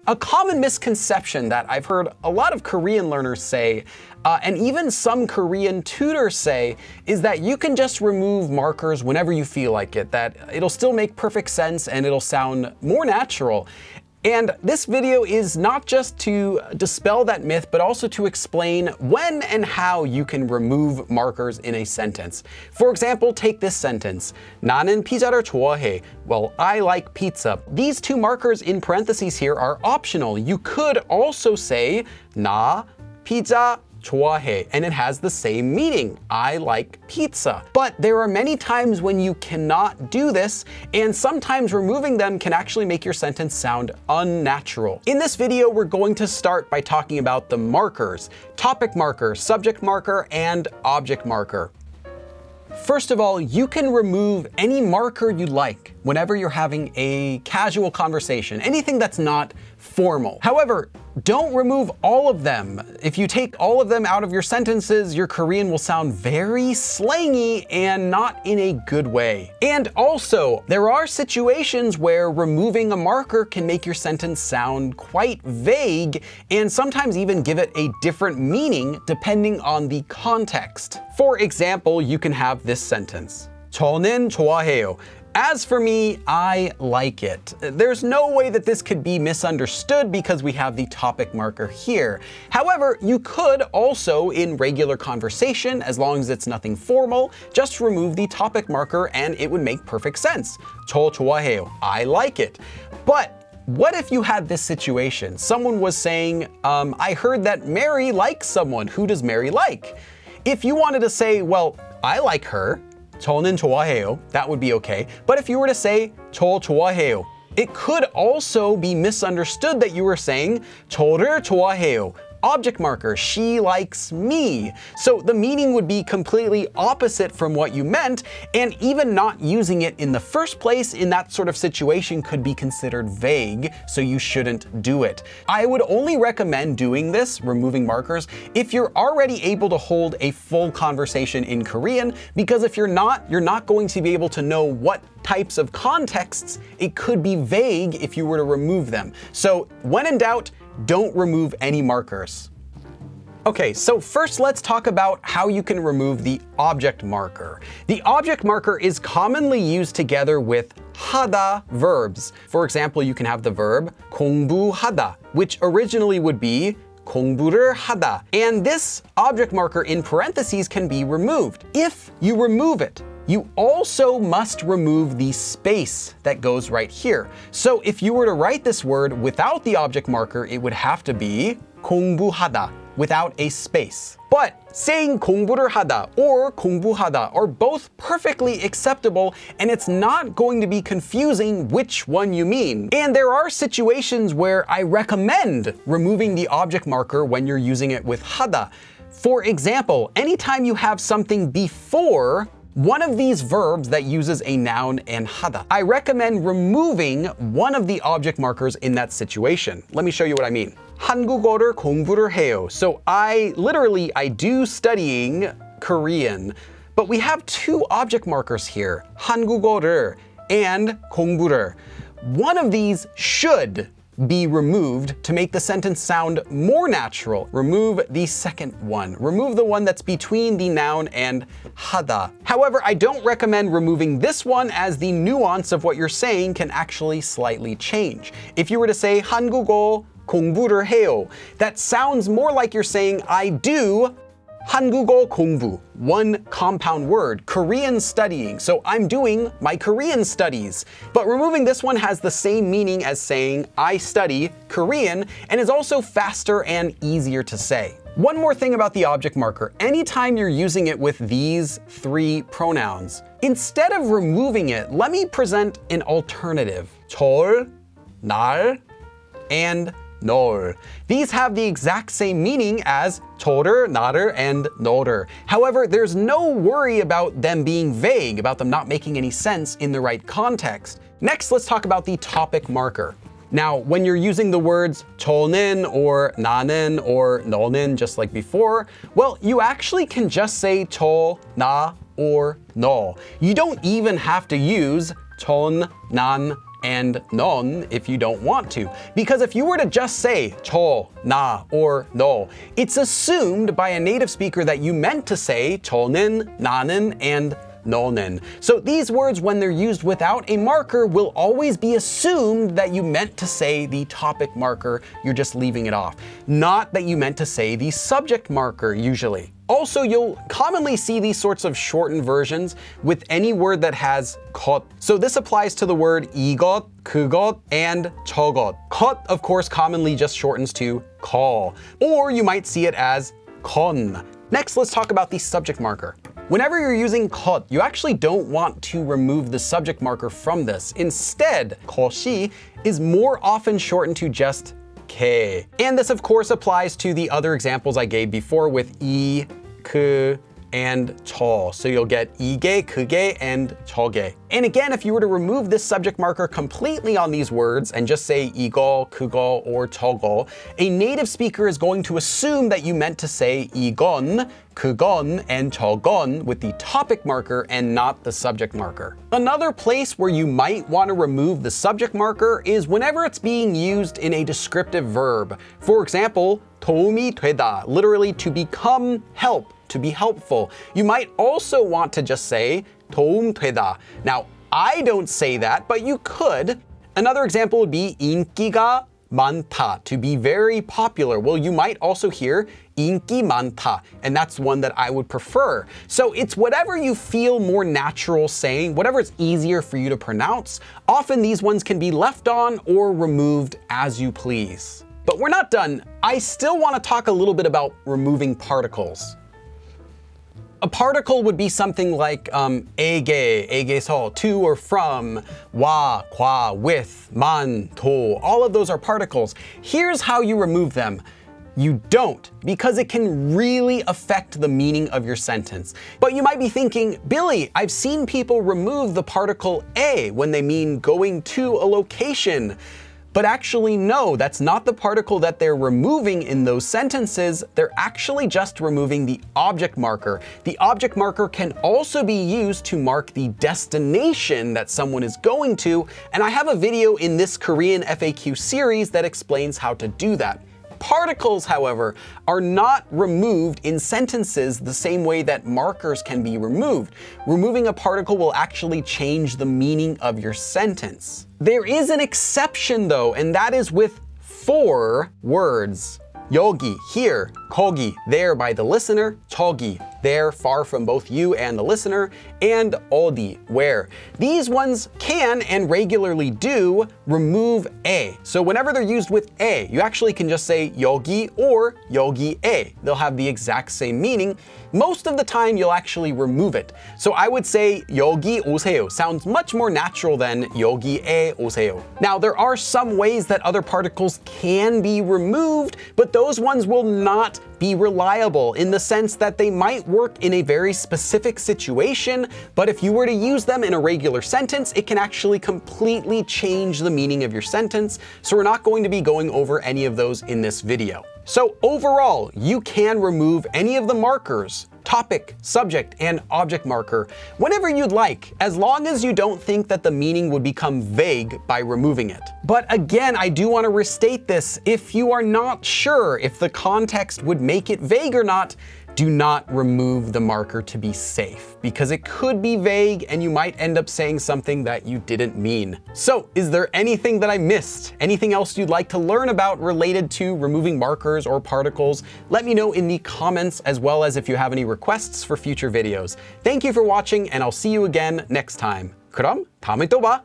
A common misconception that I've heard a lot of Korean learners say, and even some Korean tutors say, is that you can just remove markers whenever you feel like it, that it'll still make perfect sense and it'll sound more natural. And this video is not just to dispel that myth, but also to explain when and how you can remove markers in a sentence. For example, take this sentence. 나는 피자를 좋아해. Well, I like pizza. These two markers in parentheses here are optional. You could also say 나 피자 좋아해, and it has the same meaning. I like pizza. But there are many times when you cannot do this, and sometimes removing them can actually make your sentence sound unnatural. In this video, we're going to start by talking about the markers: topic marker, subject marker, and object marker. First of all, you can remove any marker you like whenever you're having a casual conversation, anything that's not formal. However, don't remove all of them. If you take all of them out of your sentences, your Korean will sound very slangy and not in a good way. And also, there are situations where removing a marker can make your sentence sound quite vague and sometimes even give it a different meaning depending on the context. For example, you can have this sentence. 저는 좋아해요. As for me, I like it. There's no way that this could be misunderstood because we have the topic marker here. However, you could also, in regular conversation, as long as it's nothing formal, just remove the topic marker and it would make perfect sense. 저 좋아해요. I like it. But what if you had this situation? Someone was saying, I heard that Mary likes someone. Who does Mary like? If you wanted to say, well, I like her, 저는 좋아해요, that would be okay. But if you were to say 저 좋아해요, it could also be misunderstood that you were saying 저를 좋아해요. Object marker, she likes me. So the meaning would be completely opposite from what you meant, and even not using it in the first place in that sort of situation could be considered vague, so you shouldn't do it. I would only recommend doing this, removing markers, if you're already able to hold a full conversation in Korean, because if you're not going to be able to know what types of contexts it could be vague if you were to remove them. So when in doubt, don't remove any markers. Okay, so first let's talk about how you can remove the object marker. The object marker is commonly used together with 하다 verbs. For example, you can have the verb 공부하다, which originally would be 공부를 하다. And this object marker in parentheses can be removed. If you remove it, you also must remove the space that goes right here. So if you were to write this word without the object marker, it would have to be 공부하다 without a space. But saying 공부를 하다 or 공부하다 are both perfectly acceptable, and it's not going to be confusing which one you mean. And there are situations where I recommend removing the object marker when you're using it with 하다. For example, anytime you have something before one of these verbs that uses a noun and 하다, I recommend removing one of the object markers in that situation. Let me show you what I mean. 한국어를 공부를 해요. So I do studying Korean, but we have two object markers here, 한국어를 and 공부를. One of these should be removed to make the sentence sound more natural. Remove the second one. Remove the one that's between the noun and 하다. However, I don't recommend removing this one, as the nuance of what you're saying can actually slightly change. If you were to say 한국어 공부를 해요, that sounds more like you're saying I do 한국어 공부, one compound word, Korean studying. So I'm doing my Korean studies. But removing this one has the same meaning as saying I study Korean, and is also faster and easier to say. One more thing about the object marker. Anytime you're using it with these three pronouns, instead of removing it, let me present an alternative. 절, 날, and 널. These have the exact same meaning as 저를, 나를, and 너를. However, there's no worry about them being vague, about them not making any sense in the right context. Next, let's talk about the topic marker. Now, when you're using the words 저는 or 나는 or 너는, just like before, well, you actually can just say 저, 나, or 너. You don't even have to use 전, 난, and 넌 if you don't want to. Because if you were to just say 저, 나, or 너, it's assumed by a native speaker that you meant to say 저는, 나는, and 너는. So these words, when they're used without a marker, will always be assumed that you meant to say the topic marker, you're just leaving it off. Not that you meant to say the subject marker, usually. Also, you'll commonly see these sorts of shortened versions with any word that has 것. So this applies to the word 이것, 그것, and 저것. 것, of course, commonly just shortens to 거. Or you might see it as 건. Next, let's talk about the subject marker. Whenever you're using 것, you actually don't want to remove the subject marker from this. Instead, 것이 is more often shortened to just 게. And this, of course, applies to the other examples I gave before with 이, 그, and 저. So you'll get 이게, 그게, and 저게. And again, if you were to remove this subject marker completely on these words and just say 이거, 그거, or 저거, a native speaker is going to assume that you meant to say 이건, 그건, and 저건 with the topic marker and not the subject marker. Another place where you might want to remove the subject marker is whenever it's being used in a descriptive verb. For example, 도움이 되다, literally to become help, to be helpful. You might also want to just say 도움되다. Now, I don't say that, but you could. Another example would be 인기가 많다, to be very popular. Well, you might also hear 인기 많다, and that's one that I would prefer. So it's whatever you feel more natural saying, whatever is easier for you to pronounce. Often these ones can be left on or removed as you please. But we're not done. I still want to talk a little bit about removing particles. A particle would be something like 에게, 에게서, to or from, 와, 과, with, 만, 도. All of those are particles. Here's how you remove them. You don't, because it can really affect the meaning of your sentence. But you might be thinking, Billy, I've seen people remove the particle a when they mean going to a location. But actually, no, that's not the particle that they're removing in those sentences. They're actually just removing the object marker. The object marker can also be used to mark the destination that someone is going to, and I have a video in this Korean FAQ series that explains how to do that. Particles, however, are not removed in sentences the same way that markers can be removed. Removing a particle will actually change the meaning of your sentence. There is an exception though, and that is with 4 words. 여기, here, 거기, there by the listener, 저기, there, far from both you and the listener, and 어디, where. These ones can and regularly do remove a. So whenever they're used with a, you actually can just say 여기 or 여기에. They'll have the exact same meaning. Most of the time, you'll actually remove it. So I would say 여기 오세요 sounds much more natural than 여기에 오세요. Now, there are some ways that other particles can be removed, but those ones will not be reliable in the sense that they might work in a very specific situation, but if you were to use them in a regular sentence, it can actually completely change the meaning of your sentence. So we're not going to be going over any of those in this video. So overall, you can remove any of the markers, topic, subject, and object marker whenever you'd like, as long as you don't think that the meaning would become vague by removing it. But again, I do want to restate this. If you are not sure if the context would make it vague or not, do not remove the marker to be safe, because it could be vague and you might end up saying something that you didn't mean. So, is there anything that I missed? Anything else you'd like to learn about related to removing markers or particles? Let me know in the comments, as well as if you have any requests for future videos. Thank you for watching, and I'll see you again next time. 그럼 다음에 또 봐!